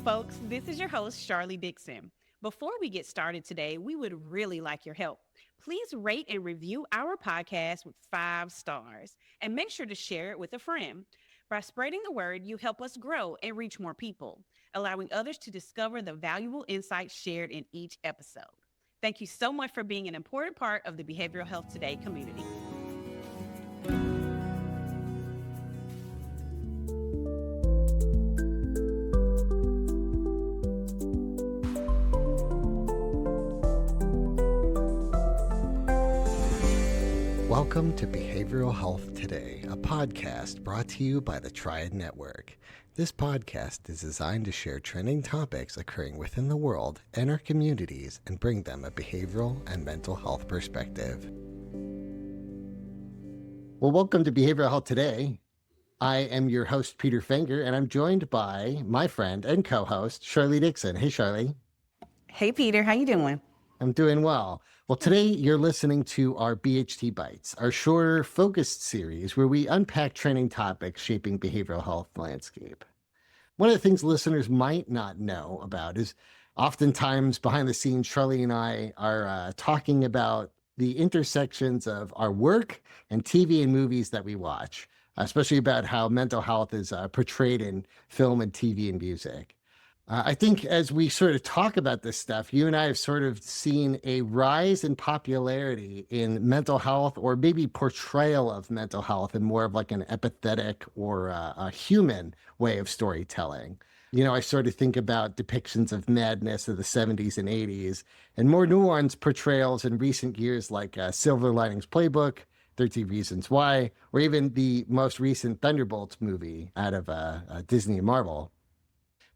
Hello, folks. This is your host, Sharlee Dixon. Before we get started today, we would really like your help. Please rate and review our podcast with 5 stars and make sure to share it with a friend. By spreading the word, you help us grow and reach more people, allowing others to discover the valuable insights shared in each episode. Thank you so much for being an important part of the Behavioral Health Today community. Welcome to Behavioral Health Today, a podcast brought to you by the Triad Network. This podcast is designed to share trending topics occurring within the world and our communities and bring them a behavioral and mental health perspective. Well, welcome to Behavioral Health Today. I am your host, Peter Fenger, and I'm joined by my friend and co-host, Sharlee Dixon. Hey, Sharlee. Hey, Peter. How you doing? I'm doing well. Well, today you're listening to our BHT Bytes, our shorter, focused series where we unpack trending topics shaping behavioral health landscape. One of the things listeners might not know about is oftentimes behind the scenes, Sharlee and I are talking about the intersections of our work and TV and movies that we watch, especially about how mental health is portrayed in film and TV and music. I think as we sort of talk about this stuff, you and I have sort of seen a rise in popularity in mental health, or maybe portrayal of mental health in more of like an empathetic or a human way of storytelling. You know, I sort of think about depictions of madness of the 70s and 80s and more nuanced portrayals in recent years like Silver Linings Playbook, 13 Reasons Why, or even the most recent Thunderbolts movie out of Disney and Marvel.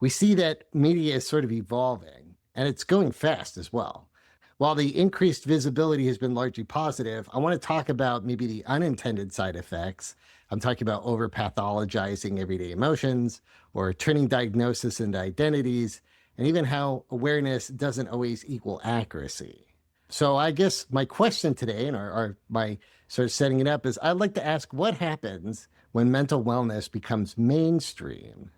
We see that media is sort of evolving, and it's going fast as well. While the increased visibility has been largely positive, I want to talk about maybe the unintended side effects. I'm talking about over-pathologizing everyday emotions, or turning diagnoses into identities, and even how awareness doesn't always equal accuracy. So I guess my question today, and my sort of setting it up, is I'd like to ask what happens when mental wellness becomes mainstream?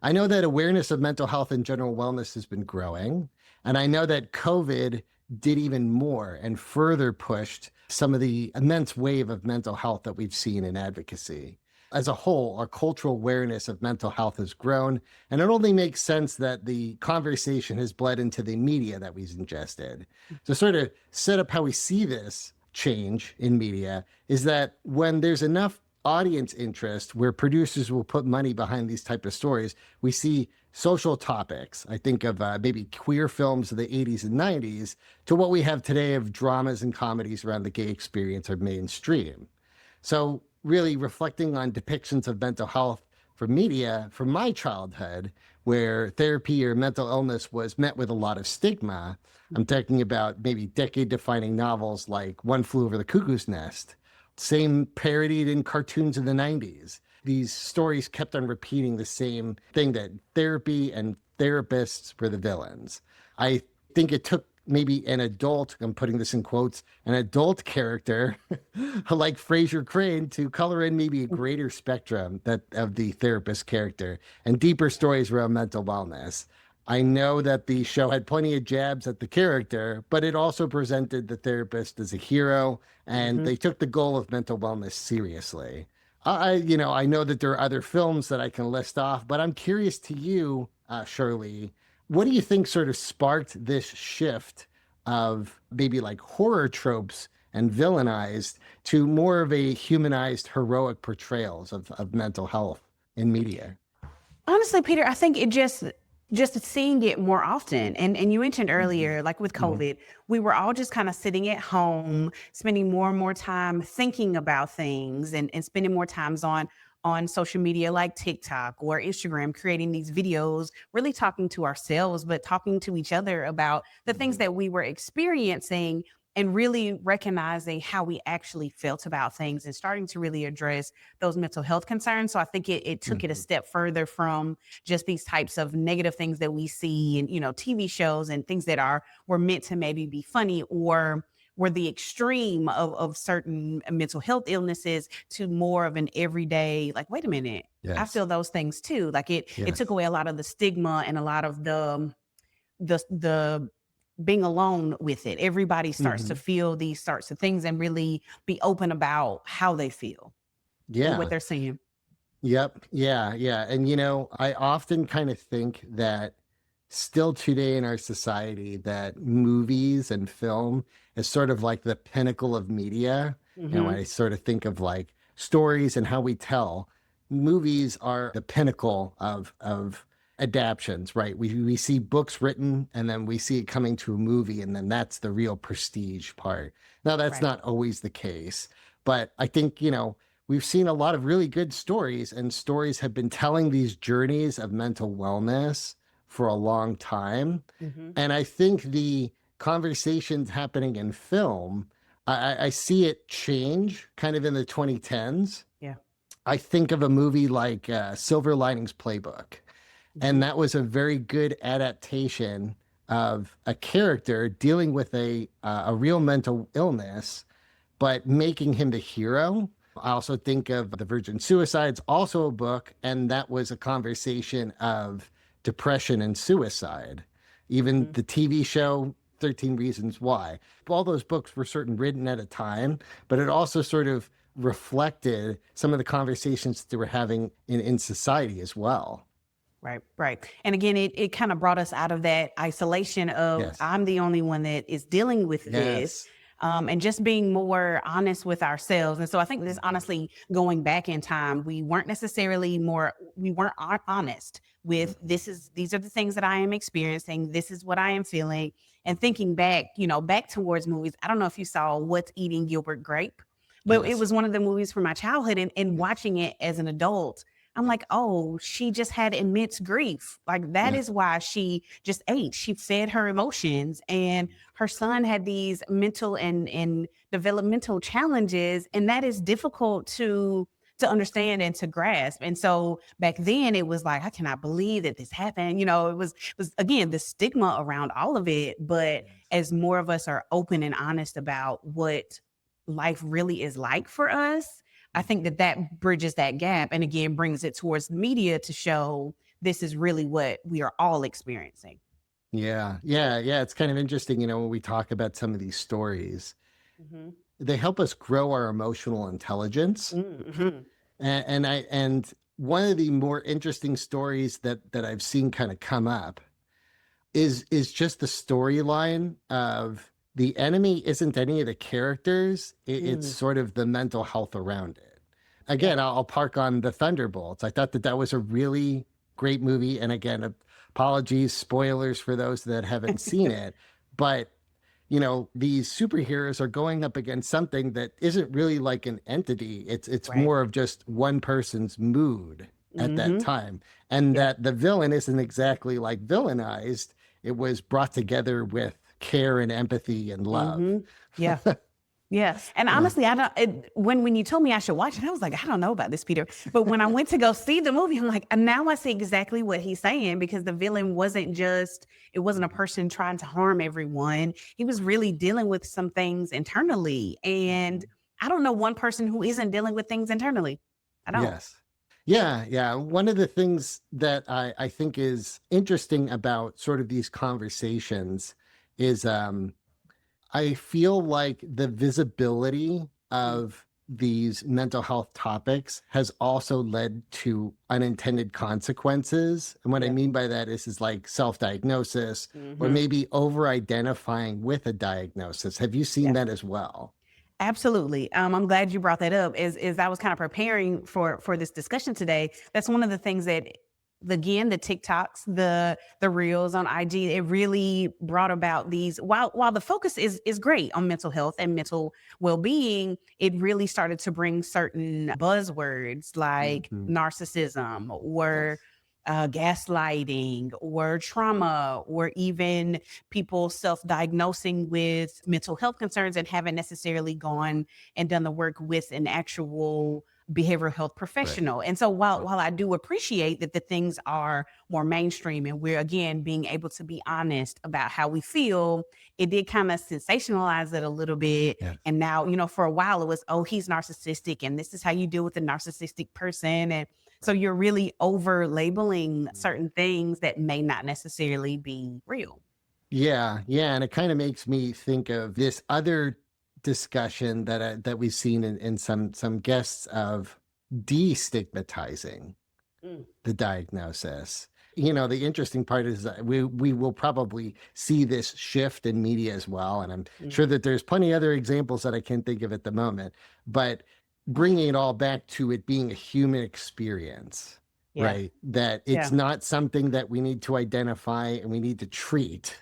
I know that awareness of mental health and general wellness has been growing, and I know that COVID did even more and further pushed some of the immense wave of mental health that we've seen in advocacy. As a whole, our cultural awareness of mental health has grown, and it only makes sense that the conversation has bled into the media that we've ingested. To sort of set up how we see this change in media is that when there's enough audience interest where producers will put money behind these type of stories, we see social topics. I think of maybe queer films of the 80s and 90s to what we have today of dramas and comedies around the gay experience are mainstream. So really reflecting on depictions of mental health from media from my childhood, where therapy or mental illness was met with a lot of stigma. I'm talking about maybe decade-defining novels like One Flew Over the Cuckoo's Nest, same parodied in cartoons in the 90s. These stories kept on repeating the same thing, that therapy and therapists were the villains. I think it took maybe an adult, I'm putting this in quotes, an adult character like Fraser Crane to color in maybe a greater spectrum of the therapist character and deeper stories around mental wellness. I know that the show had plenty of jabs at the character, but it also presented the therapist as a hero, and they took the goal of mental wellness seriously. I know that there are other films that I can list off, but I'm curious to you, Sharlee, what do you think sort of sparked this shift of maybe like horror tropes and villainized to more of a humanized, heroic portrayals of mental health in media? Honestly, Peter, I think it just seeing it more often. And you mentioned earlier, like with COVID, we were all just kind of sitting at home, spending more and more time thinking about things and spending more times on social media like TikTok or Instagram, creating these videos, really talking to ourselves, but talking to each other about the things that we were experiencing and really recognizing how we actually felt about things and starting to really address those mental health concerns. So I think it took it a step further from just these types of negative things that we see in, TV shows and things that were meant to maybe be funny or were the extreme of certain mental health illnesses to more of an everyday, like, wait a minute, I Yes. feel those things too. Like it Yes. took away a lot of the stigma and a lot of the being alone with it. Everybody starts to Mhm. feel these sorts of things and really be open about how they feel and what Yeah. they're seeing. Yep. Yeah. Yeah. And, I often kind of think that still today in our society, that movies and film is sort of like the pinnacle of media. Hmm. I sort of think of like stories and how we tell. Movies are the pinnacle of adaptions, right? We see books written and then we see it coming to a movie, and then that's the real prestige part. Now, that's Right. not always the case, but I think, we've seen a lot of really good stories, and stories have been telling these journeys of mental wellness for a long time. Hmm. And I think the conversations happening in film, I see it change kind of in the 2010s. Yeah. I think of a movie like Silver Linings Playbook, and Hmm. that was a very good adaptation of a character dealing with a real mental illness, but making him the hero. I also think of The Virgin Suicides, also a book, and that was a conversation of depression and suicide. Even Hmm. the TV show, 13 Reasons Why. All those books were certain written at a time, but it also sort of reflected some of the conversations that they were having in society as well. Right, right. And again, it kind of brought us out of that isolation of Yes. I'm the only one that is dealing with this, Yes. and just being more honest with ourselves. And so I think this, honestly, going back in time, we weren't honest with these are the things that I am experiencing. This is what I am feeling. And thinking back, back towards movies. I don't know if you saw What's Eating Gilbert Grape, but it Yes. was one of the movies from my childhood, and watching it as an adult, I'm like, oh, she just had immense grief. Like that Yes. is why she just ate. She fed her emotions, and her son had these mental and developmental challenges, and that is difficult to understand and to grasp. And so back then it was like, I cannot believe that this happened. It was again the stigma around all of it. But as more of us are open and honest about what life really is like for us, I think that bridges that gap and again brings it towards the media to show this is really what we are all experiencing. Yeah. Yeah. Yeah. It's kind of interesting, when we talk about some of these stories, Hmm. they help us grow our emotional intelligence. Hmm. And one of the more interesting stories that I've seen kind of come up is just the storyline of the enemy isn't any of the characters. It's Mm. sort of the mental health around it. Yeah. Again, I'll park on the Thunderbolts. I thought that was a really great movie. And again, apologies, spoilers for those that haven't seen it. But these superheroes are going up against something that isn't really like an entity. It's Right. more of just one person's mood at that Hmm. time. And Yeah. that the villain isn't exactly like villainized. It was brought together with care and empathy and love. Hmm. Yeah. Yeah. And Yeah. honestly, I don't, when you told me I should watch it, I was like, I don't know about this, Peter. But when I went to go see the movie, I'm like, and now I see exactly what he's saying, because the villain it wasn't a person trying to harm everyone. He was really dealing with some things internally. And I don't know one person who isn't dealing with things internally. I don't. Yes. Yeah, yeah. One of the things that I think is interesting about sort of these conversations is I feel like the visibility Mm. of these mental health topics has also led to unintended consequences. And what I Yeah. mean by that is like self-diagnosis or Hmm. maybe over-identifying with a diagnosis. Have you seen Yeah. that as well? Absolutely. I'm glad you brought that up. As I was kind of preparing for this discussion today, that's one of the things that, again, the TikToks, the reels on IG, it really brought about these. While the focus is great on mental health and mental well being, it really started to bring certain buzzwords like Mhm. narcissism or Yes. gaslighting or trauma, or even people self-diagnosing with mental health concerns and haven't necessarily gone and done the work with an actual behavioral health professional. And so while I do appreciate that the things are more mainstream and we're again being able to be honest about how we feel, it did kind of sensationalize it a little bit. Yeah. And now, for a while it was, oh, he's narcissistic and this is how you deal with a narcissistic person. And so you're really over labeling certain things that may not necessarily be real. Yeah, yeah, and it kind of makes me think of this other discussion that we've seen in some guests of destigmatizing Mm. the diagnosis. The interesting part is that we will probably see this shift in media as well, and I'm sure that there's plenty other examples that I can't think of at the moment, but bringing it all back to it being a human experience, Yeah. right? That it's Yeah. not something that we need to identify and we need to treat.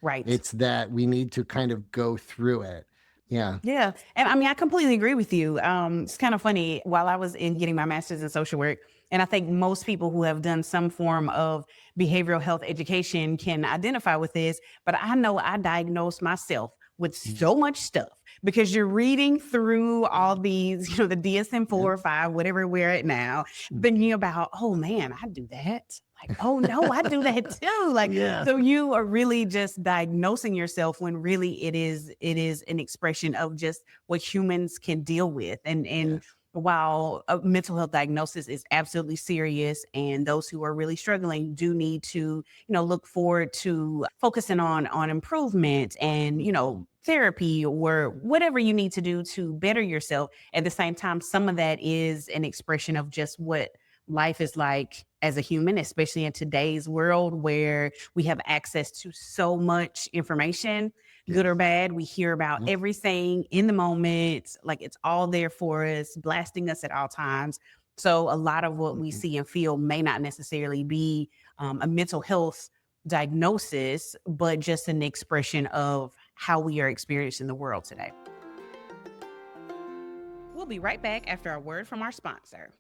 Right. It's that we need to kind of go through it. Yeah. Yeah. And I mean, I completely agree with you. It's kind of funny. While I was getting my master's in social work, and I think most people who have done some form of behavioral health education can identify with this, but I know I diagnosed myself with so much stuff because you're reading through all these, the DSM-4 or 5, whatever we're at now, thinking about, oh man, I do that. Like, oh no, I do that too. Like, Yeah. so you are really just diagnosing yourself when really it is an expression of just what humans can deal with. And Yes. while a mental health diagnosis is absolutely serious, and those who are really struggling do need to, look forward to focusing on improvement and, therapy or whatever you need to do to better yourself. At the same time, some of that is an expression of just what life is like as a human, especially in today's world where we have access to so much information, good or bad. We hear about everything in the moment, like it's all there for us, blasting us at all times. So a lot of what we see and feel may not necessarily be a mental health diagnosis, but just an expression of how we are experiencing the world today. We'll be right back after a word from our sponsor.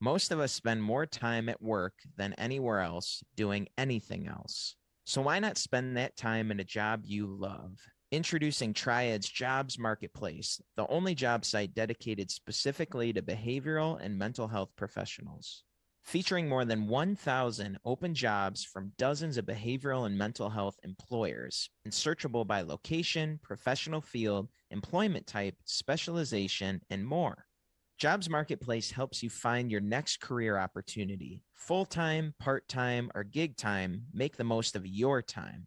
Most of us spend more time at work than anywhere else doing anything else. So why not spend that time in a job you love? Introducing Triad's Jobs Marketplace, the only job site dedicated specifically to behavioral and mental health professionals. Featuring more than 1,000 open jobs from dozens of behavioral and mental health employers, and searchable by location, professional field, employment type, specialization, and more. Jobs Marketplace helps you find your next career opportunity. Full-time, part-time, or gig time, make the most of your time.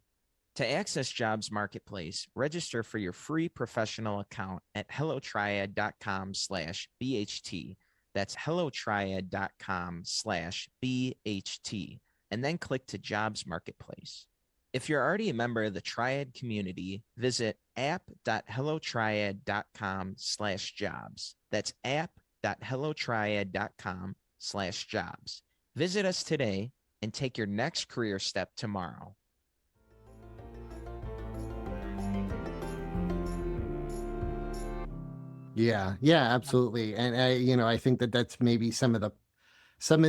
To access Jobs Marketplace, register for your free professional account at hellotriad.com/BHT. That's hellotriad.com/BHT, and then click to Jobs Marketplace. If you're already a member of the Triad community, visit app.hellotriad.com/jobs. That's app.hellotriad.com/jobs. Visit us today and take your next career step tomorrow. Yeah, absolutely. And I think that that's maybe some of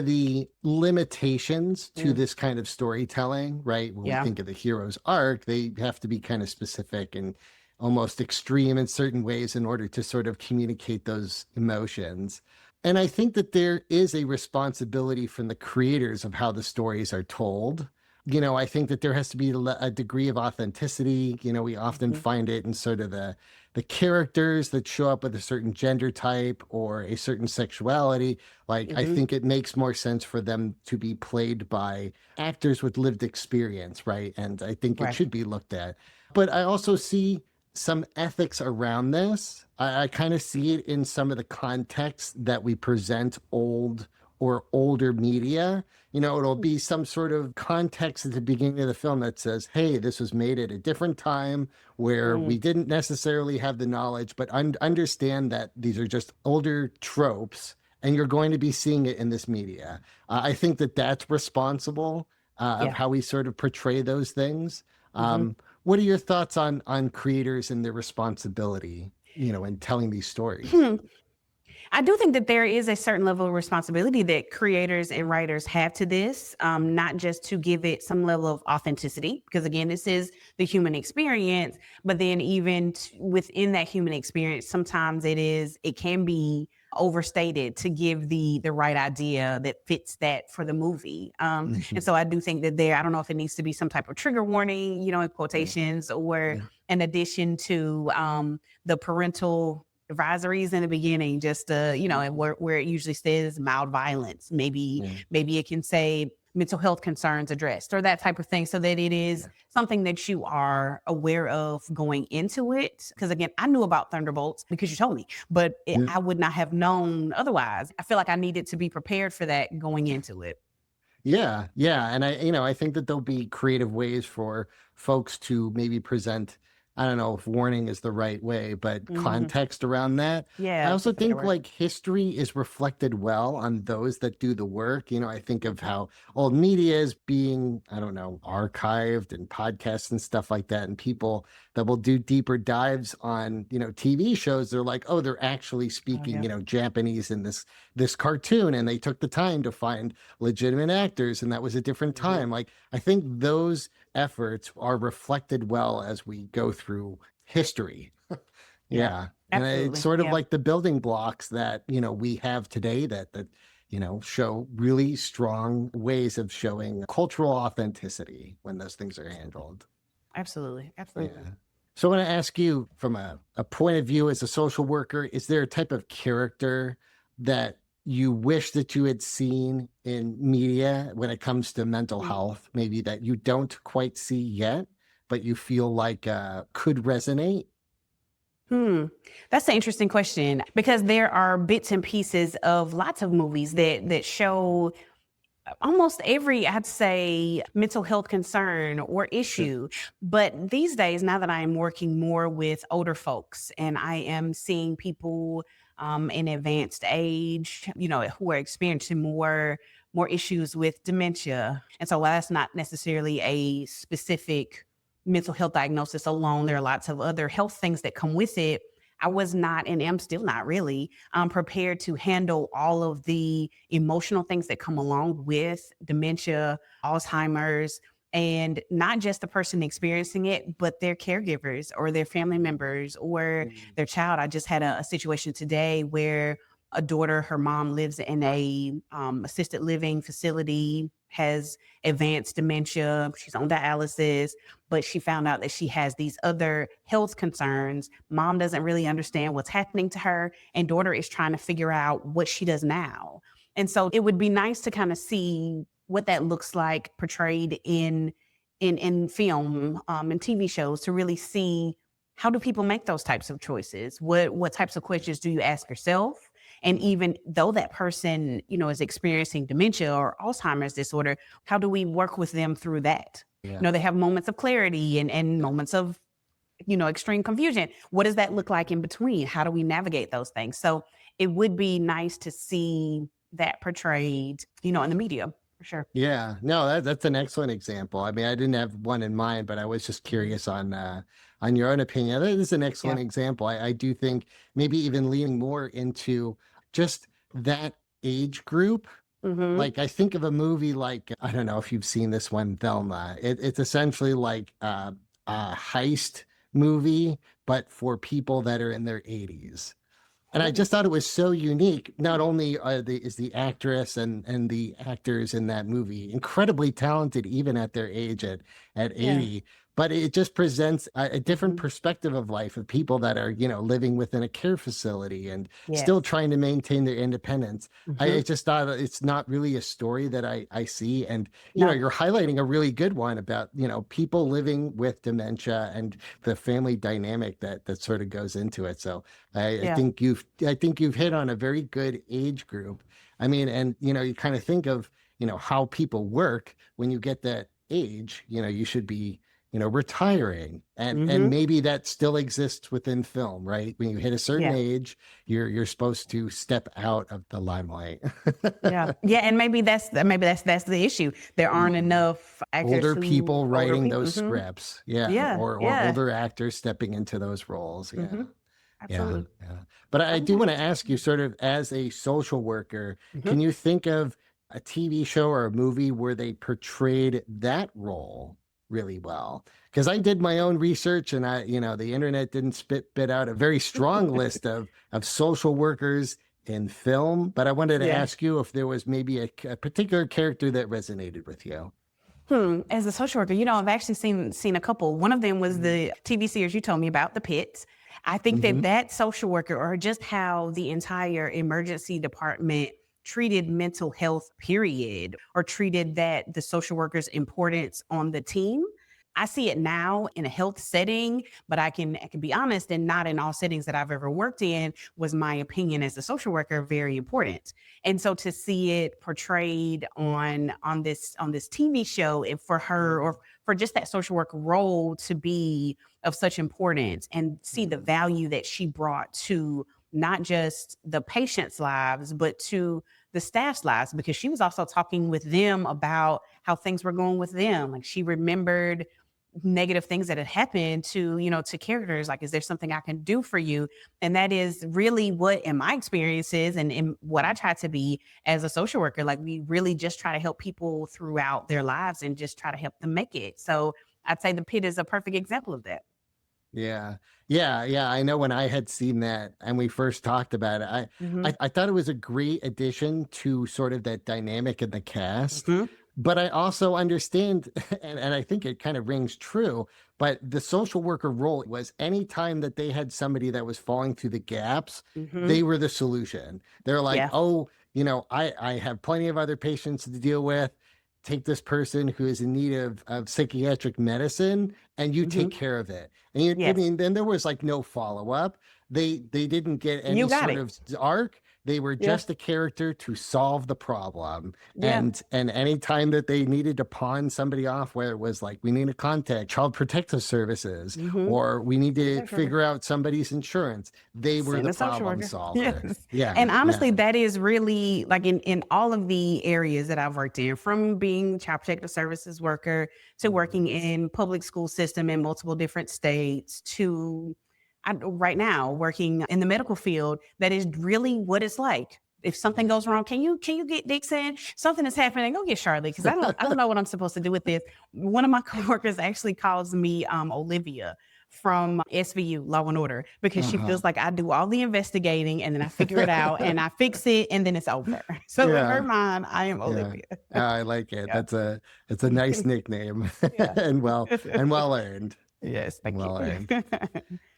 the limitations to this kind of storytelling, right? When we think of the hero's arc, they have to be kind of specific and almost extreme in certain ways in order to sort of communicate those emotions. And I think that there is a responsibility from the creators of how the stories are told. I think that there has to be a degree of authenticity. We often find it in sort of the characters that show up with a certain gender type or a certain sexuality. Like, I think it makes more sense for them to be played by actors with lived experience, right? And I think it should be looked at. But I also see some ethics around this. I kind of see it in some of the context that we present old or older media. It'll be some sort of context at the beginning of the film that says, hey, this was made at a different time where we didn't necessarily have the knowledge, but understand that these are just older tropes and you're going to be seeing it in this media. I think that that's responsible of how we sort of portray those things. What are your thoughts on creators and their responsibility, in telling these stories? I do think that there is a certain level of responsibility that creators and writers have to this, not just to give it some level of authenticity, because again, this is the human experience, but then even within that human experience, sometimes it can be overstated to give the right idea that fits that for the movie. And so I do think that I don't know if it needs to be some type of trigger warning, in quotations, or in addition to the parental advisories in the beginning, just and where it usually says mild violence, maybe it can say mental health concerns addressed or that type of thing, so that it is something that you are aware of going into it. Because again, I knew about Thunderbolts because you told me, but I would not have known otherwise. I feel like I needed to be prepared for that going into it. Yeah. And I think that there'll be creative ways for folks to maybe present, I don't know if warning is the right way, but context around that. Yeah. I also think like history is reflected well on those that do the work. I think of how old media is being, I don't know, archived and podcasts and stuff like that. And people that will do deeper dives on, TV shows, they're like, oh, they're actually speaking, Japanese in this cartoon. And they took the time to find legitimate actors. And that was a different time. Like, I think those efforts are reflected well as we go through history. And it's sort of like the building blocks that we have today that show really strong ways of showing cultural authenticity when those things are handled. Absolutely. So I want to ask you, from a point of view as a social worker, is there a type of character that you wish that you had seen in media when it comes to mental health, maybe that you don't quite see yet, but you feel like could resonate? That's an interesting question, because there are bits and pieces of lots of movies that show almost every, I'd say, mental health concern or issue. But these days, now that I'm working more with older folks and I am seeing people in advanced age, who are experiencing more issues with dementia. And so while that's not necessarily a specific mental health diagnosis alone, there are lots of other health things that come with it. I was not, and am still not really, prepared to handle all of the emotional things that come along with dementia, Alzheimer's, and not just the person experiencing it, but their caregivers or their family members or their child. I just had a situation today where a daughter, her mom lives in a assisted living facility, has advanced dementia. She's on dialysis, but she found out that she has these other health concerns. Mom doesn't really understand what's happening to her, and daughter is trying to figure out what she does now. And so it would be nice to kind of see what that looks like portrayed in film and TV shows, to really see, how do people make those types of choices? What types of questions do you ask yourself? And even though that person, is experiencing dementia or Alzheimer's disorder, how do we work with them through that? They have moments of clarity and moments of, extreme confusion. What does that look like in between? How do we navigate those things? So it would be nice to see that portrayed, in the media, for sure. Yeah, no, that's an excellent example. I mean, I didn't have one in mind, but I was just curious on your own opinion. That is an excellent example. I do think maybe even leaning more into just that age group. Like, I think of a movie like, I don't know if you've seen this one, Velma. It's essentially like a heist movie, but for people that are in their 80s. And I just thought it was so unique. Not only is the actress and the actors in that movie incredibly talented, even at their age at 80, but it just presents a different perspective of life, of people that are, living within a care facility and still trying to maintain their independence. I just thought it's not really a story that I see. And, you're highlighting a really good one about, people living with dementia and the family dynamic that sort of goes into it. So I think you've hit on a very good age group. I mean, and, you kind of think of, how people work when you get that age, you should be, retiring, and maybe that still exists within film, right? When you hit a certain age, you're supposed to step out of the limelight. And maybe that's the issue. There aren't enough actors, older people writing those scripts, or older actors stepping into those roles. Absolutely. But I do want to ask you, sort of as a social worker, can you think of a TV show or a movie where they portrayed that role really well? Because I did my own research, and the internet didn't spit out a very strong list of social workers in film, but I wanted to Yeah. ask you if there was maybe a particular character that resonated with you. As a social worker, I've actually seen a couple. One of them was the TV series you told me about, The Pits. I think that social worker, or just how the entire emergency department treated mental health, period, or treated the social worker's importance on the team. I see it now in a health setting, but I can be honest, and not in all settings that I've ever worked in was my opinion as a social worker very important. And so to see it portrayed on this TV show, and for her, or for just that social worker role to be of such importance, and see the value that she brought to not just the patients' lives, but to the staff's lives, because she was also talking with them about how things were going with them. Like, she remembered negative things that had happened to characters. Like, is there something I can do for you? And that is really what, in my experiences and in what I try to be as a social worker, like, we really just try to help people throughout their lives and just try to help them make it. So I'd say The Pit is a perfect example of that. Yeah. I know when I had seen that and we first talked about it, I thought it was a great addition to sort of that dynamic in the cast. But I also understand, and I think it kind of rings true, but the social worker role was anytime that they had somebody that was falling through the gaps, they were the solution. They're like, I have plenty of other patients to deal with. Take this person who is in need of psychiatric medicine, and you take care of it. And I mean, then there was like no follow-up. They didn't get any sort of arc. They were just a character to solve the problem. And anytime that they needed to pawn somebody off, where it was like, we need to contact Child Protective Services, or we need to figure out somebody's insurance, they were the problem solver. And honestly, that is really, like, in all of the areas that I've worked in, from being Child Protective Services worker to working in public school system in multiple different states, to right now working in the medical field, that is really what it's like. If something goes wrong, can you get Dixon? Something is happening. Go get Sharlee, because I don't know what I'm supposed to do with this. One of my coworkers actually calls me Olivia from SVU, Law and Order, because she feels like I do all the investigating and then I figure it out and I fix it and then it's over. So in her mind, I am Olivia. I like it. It's a nice nickname and well earned. Yes, thank you.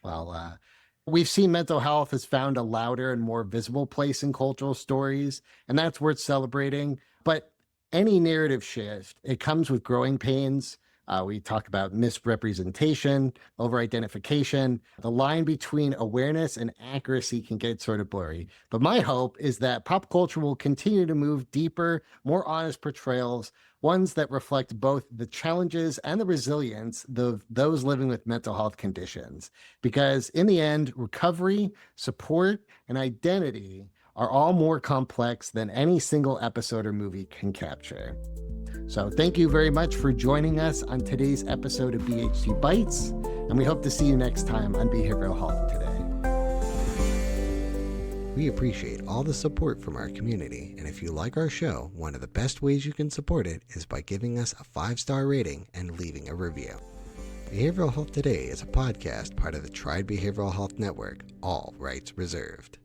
Well, we've seen mental health has found a louder and more visible place in cultural stories, and that's worth celebrating. But any narrative shift, it comes with growing pains. We talk about misrepresentation, over-identification. The line between awareness and accuracy can get sort of blurry. But my hope is that pop culture will continue to move deeper, more honest portrayals, ones that reflect both the challenges and the resilience of those living with mental health conditions. Because in the end, recovery, support, and identity are all more complex than any single episode or movie can capture. So thank you very much for joining us on today's episode of BHT Bytes, and we hope to see you next time on Behavioral Health Today. We appreciate all the support from our community, and if you like our show, one of the best ways you can support it is by giving us a 5-star rating and leaving a review. Behavioral Health Today is a podcast part of the Tried Behavioral Health Network, all rights reserved.